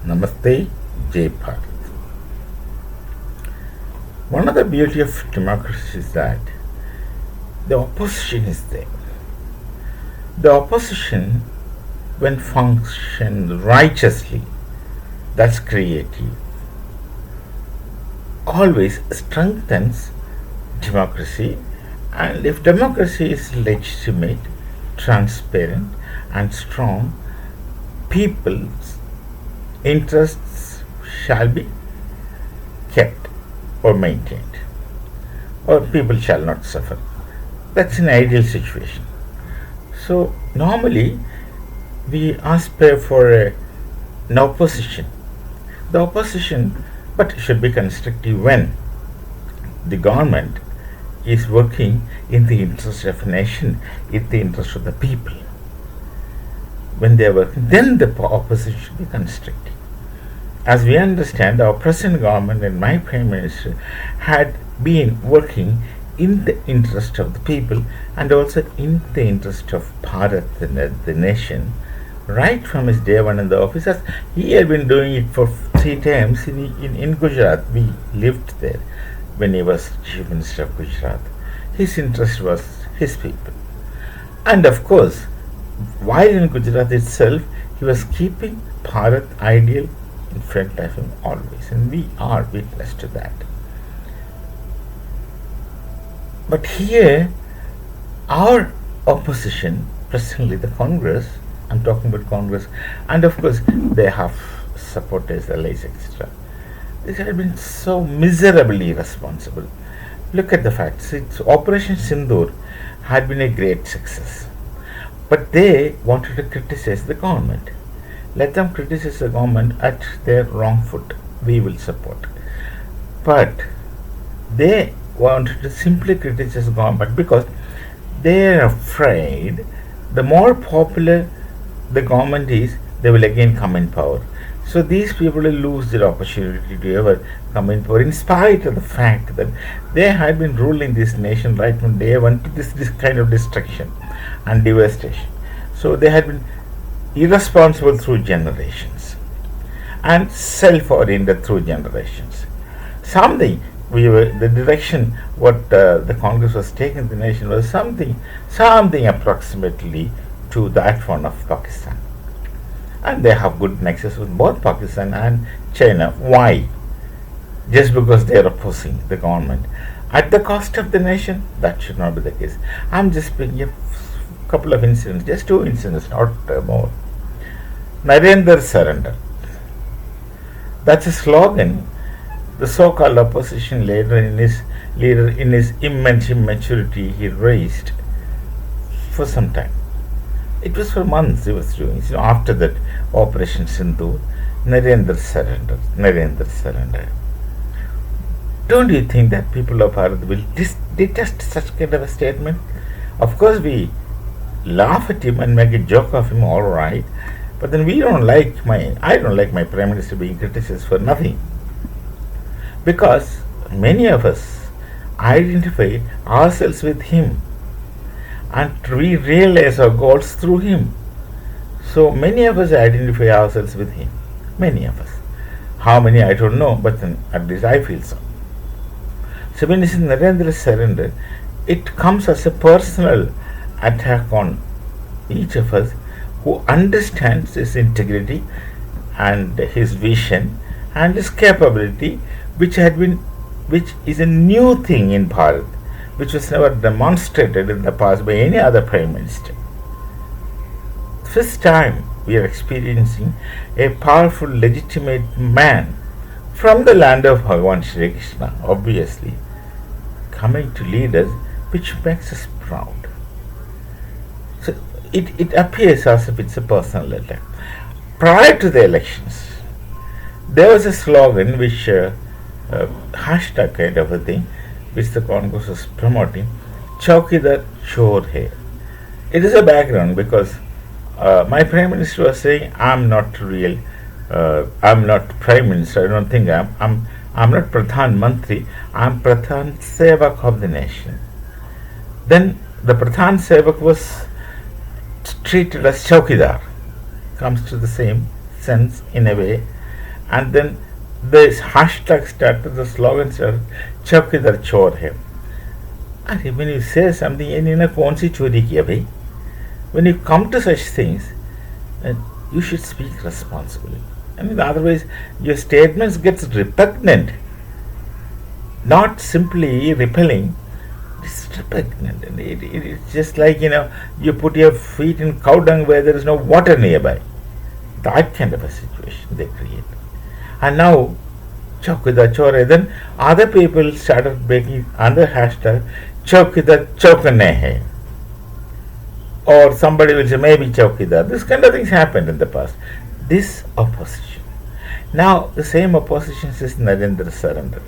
Namaste, Jai Bharat. One of the beauty of democracy is that the opposition is there. The opposition, when functioned righteously, that's creative, always strengthens democracy. And if democracy is legitimate, transparent, and strong, people's interests shall be kept or maintained, or people shall not suffer. That's an ideal situation. So, normally we aspire for an opposition. The opposition, but should be constructive when the government is working in the interest of a nation, in the interest of the people. When they are working, then the opposition should be constructive. As we understand, our present government and my Prime Minister had been working in the interest of the people and also in the interest of Bharat, the nation, right from his day one in the office. As he had been doing it for 3 times in Gujarat. We lived there when he was Chief Minister of Gujarat. His interest was his people. And of course, while in Gujarat itself, he was keeping Bharat ideal in front of him always, and we are witness to that. But here, our opposition, presently the Congress, I'm talking about Congress, and of course they have supporters, allies, etc. They have been so miserably irresponsible. Look at the facts. Operation Sindoor had been a great success. But they wanted to criticize the government. Let them criticize the government at their wrong foot. We will support. But they wanted to simply criticize the government because they are afraid the more popular the government is, they will again come in power. So these people will lose their opportunity to ever come in power, in spite of the fact that they had been ruling this nation right from day one to this kind of destruction and devastation. So they had been irresponsible through generations and self-oriented through generations. The direction what the Congress was taking the nation was something approximately to that one of Pakistan. And they have good nexus with both Pakistan and China. Why? Just because they are opposing the government at the cost of the nation? That should not be the case. I'm just bringing a couple of incidents, just 2 incidents, not more. Narendra surrender. That's a slogan the so-called opposition leader in his immense immaturity he raised for some time. It was for months he was doing. So after that Operation Sindhu, Narendra surrender. Don't you think that people of Bharat will detest such kind of a statement? Of course, we laugh at him and make a joke of him, all right. But then I don't like my Prime Minister being criticized for nothing. Because many of us identify ourselves with him and we realize our goals through him. So many of us identify ourselves with him. Many of us. How many I don't know, but then at least I feel so. So when this is Narendra surrender, it comes as a personal attack on each of us who understands his integrity and his vision and his capability, which is a new thing in Bharat, which was never demonstrated in the past by any other Prime Minister. First time we are experiencing a powerful, legitimate man from the land of Bhagavan Shri Krishna, obviously, coming to lead us, which makes us proud. So it appears as if it's a personal attack. Prior to the elections, there was a slogan which hashtag kind of a thing which the Congress was promoting, Chaukidar Chor Hai. It is a background because my Prime Minister was saying, I'm not Prime Minister, I don't think I'm not Pradhan Mantri, I'm Pradhan Sevak of the nation. Then the Pradhan Sevak was treated as Chaukidar, comes to the same sense in a way. And then this hashtag started, the slogan started, Chaukidar chor hai. And when you say something, kaun si chori kiya bhai? When you come to such things, uh, you should speak responsibly. I mean, otherwise, your statements gets repugnant, not simply repelling. It's repugnant, and it's just like you put your feet in cow dung where there is no water nearby. That kind of a situation they create. And now, Chaukida Chore, then other people started making another hashtag, Chaukida Chaukane hai. Or somebody will say, maybe Chaukidar. This kind of things happened in the past. This opposition. Now, the same opposition says Narendra surrender.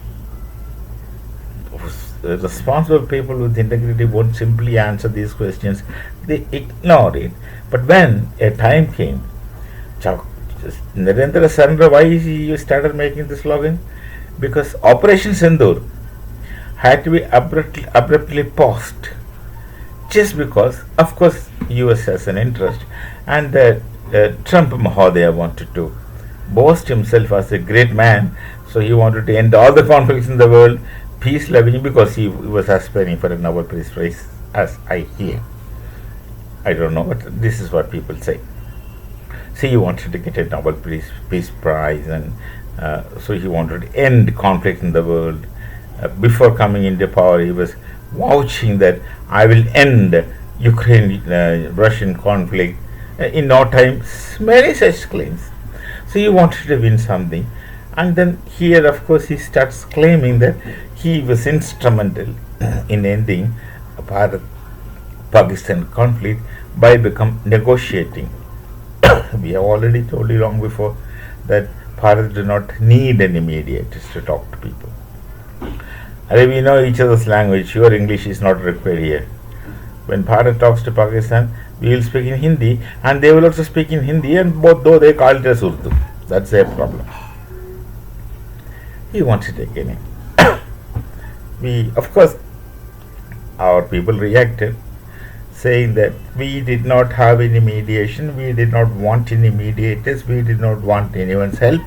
Responsible people with integrity won't simply answer these questions, they ignore it. But when a time came, Narendra surrender, why you started making this slogan? Because Operation Sindoor had to be abruptly paused. Just because, of course, US has an interest, and Trump Mahodaya wanted to boast himself as a great man, so he wanted to end all the conflicts in the world, peace loving, because he was aspiring for a Nobel Peace Prize, as I hear. I don't know, but this is what people say. See, he wanted to get a Nobel Peace Prize, and so he wanted to end conflict in the world. Before coming into power, he was vouching that I will end Ukraine-Russian conflict in no time. Many such claims. So he wanted to win something, and then here, of course, he starts claiming that he was instrumental in ending Bharat-Pakistan conflict by negotiating. We have already told you long before that Bharat do not need any mediators to talk to people. We know each other's language. Your English is not required here. When Bharat talks to Pakistan, we will speak in Hindi, and they will also speak in Hindi, and both though they call it as Urdu. That's their problem. He wants it again. Of course, our people reacted, saying that we did not have any mediation, we did not want any mediators, we did not want anyone's help.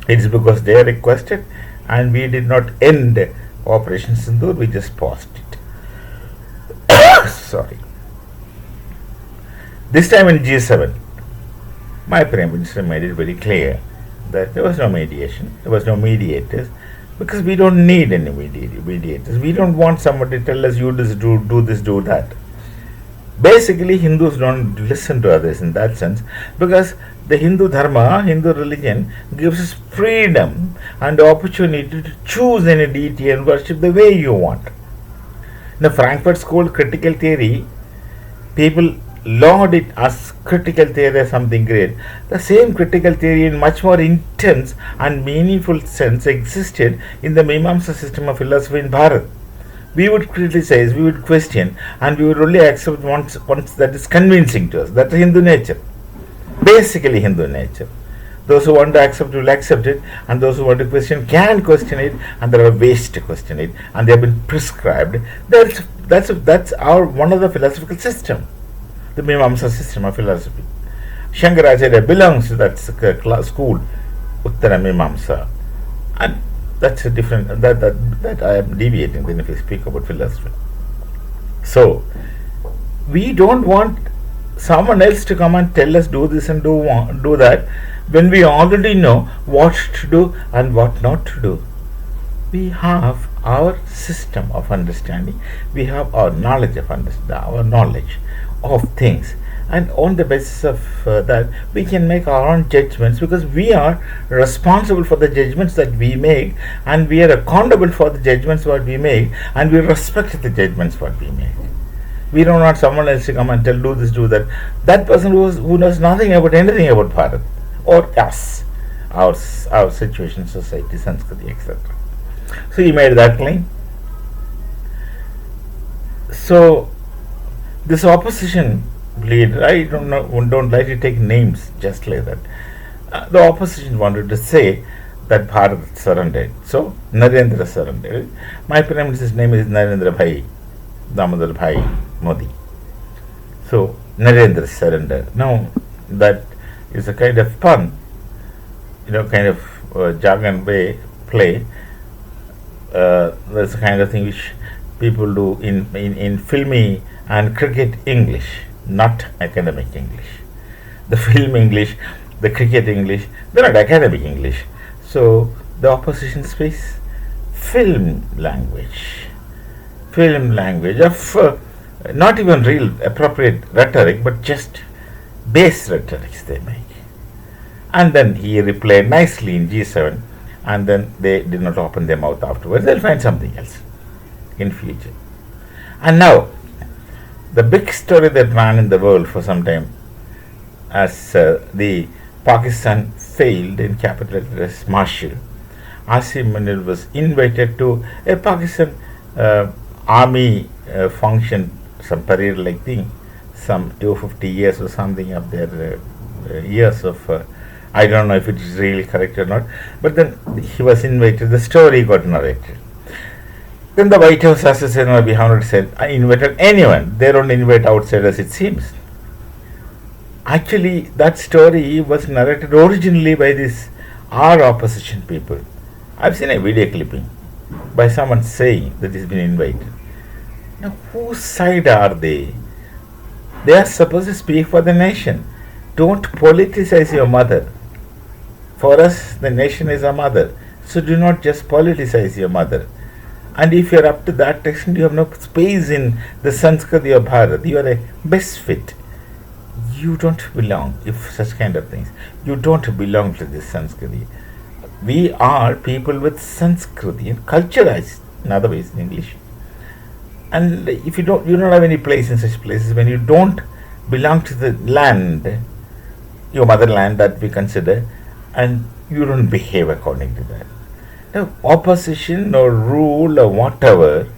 It is because they requested, and we did not end Operation Sindoor, we just paused it. Sorry. This time in G7, my Prime Minister made it very clear that there was no mediation, there was no mediators, because we don't need any mediators. We don't want somebody to tell us, you just do this, do that. Basically, Hindus don't listen to others in that sense, because the Hindu Dharma, Hindu religion, gives us freedom and the opportunity to choose any deity and worship the way you want. In the Frankfurt School critical theory, people laud it as critical theory as something great. The same critical theory in much more intense and meaningful sense existed in the Mimamsa system of philosophy in Bharat. We would criticize, we would question, and we would only accept once that is convincing to us. That's Hindu nature. Basically Hindu nature. Those who want to accept will accept it, and those who want to question can question it, and there are ways to question it, and they have been prescribed. That's our one of the philosophical system, the Mimamsa system of philosophy. Shankaracharya belongs to that school, Uttara Mimamsa, and that's a different. That I am deviating then if I speak about philosophy. So we don't want someone else to come and tell us do this and do that, when we already know what to do and what not to do. We have our system of understanding, we have our knowledge of things, and on the basis of that we can make our own judgments, because we are responsible for the judgments that we make, and we are accountable for the judgments what we make, and we respect the judgments what we make. We don't want someone else to come and tell do this, do that. That person who knows nothing about anything about Bharat or us, our situation, society, Sanskriti, etc. So he made that claim. So this opposition leader, I don't like to take names just like that. The opposition wanted to say that Bharat surrendered. So Narendra surrendered. My Prime Minister's name is Narendra Bhai, Damodar Bhai Modi. So Narendra surrendered. Now that is a kind of pun. kind of jargon way play. That's the kind of thing which people do in filmy and cricket English, not academic English. The film English, the cricket English, they're not academic English. So the opposition speaks film language of not even real appropriate rhetoric, but just base rhetorics they make. And then he replied nicely in G7, and then they did not open their mouth afterwards. They'll find something else in future. And now, the big story that ran in the world for some time, as the Pakistan failed in capital arrest Marshall, Asim Munir was invited to a Pakistan army function, some parade like thing, some 250 years or something of their years of I don't know if it is really correct or not, but then he was invited, the story got narrated. Then the White House assistant behind it said, I invited anyone, they don't invite outsiders, it seems. Actually, that story was narrated originally by these our opposition people. I've seen a video clipping by someone saying that he's been invited. Now, whose side are they? They are supposed to speak for the nation. Don't politicize your mother. For us, the nation is our mother. So do not just politicize your mother. And if you are up to that extent, you have no space in the Sanskriti of Bharat. You are a misfit. You don't belong, if such kind of things. You don't belong to this Sanskriti. We are people with Sanskriti and culturized, in other ways, in English. And if you don't have any place in such places, when you don't belong to the land, your motherland that we consider, and you don't behave according to that. Now, opposition or rule or whatever,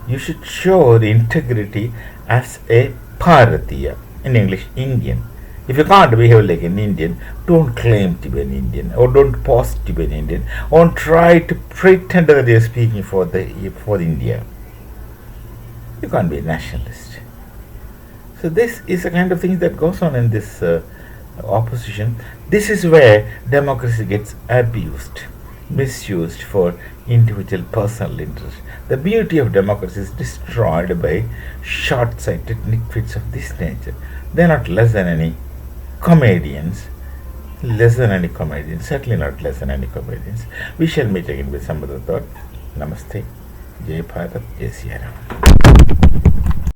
you should show the integrity as a Bharatiya, in English, Indian. If you can't behave like an Indian, don't claim to be an Indian, or don't pose to be an Indian, or try to pretend that you're speaking for India. You can't be a nationalist. So this is the kind of thing that goes on in this opposition. This is where democracy gets abused, misused for individual personal interest. The beauty of democracy is destroyed by short-sighted nitwits of this nature. They're not less than any comedians, certainly not less than any comedians. We shall meet again with some other thought. Namaste. Jai Bharat, Jai Siya Ram.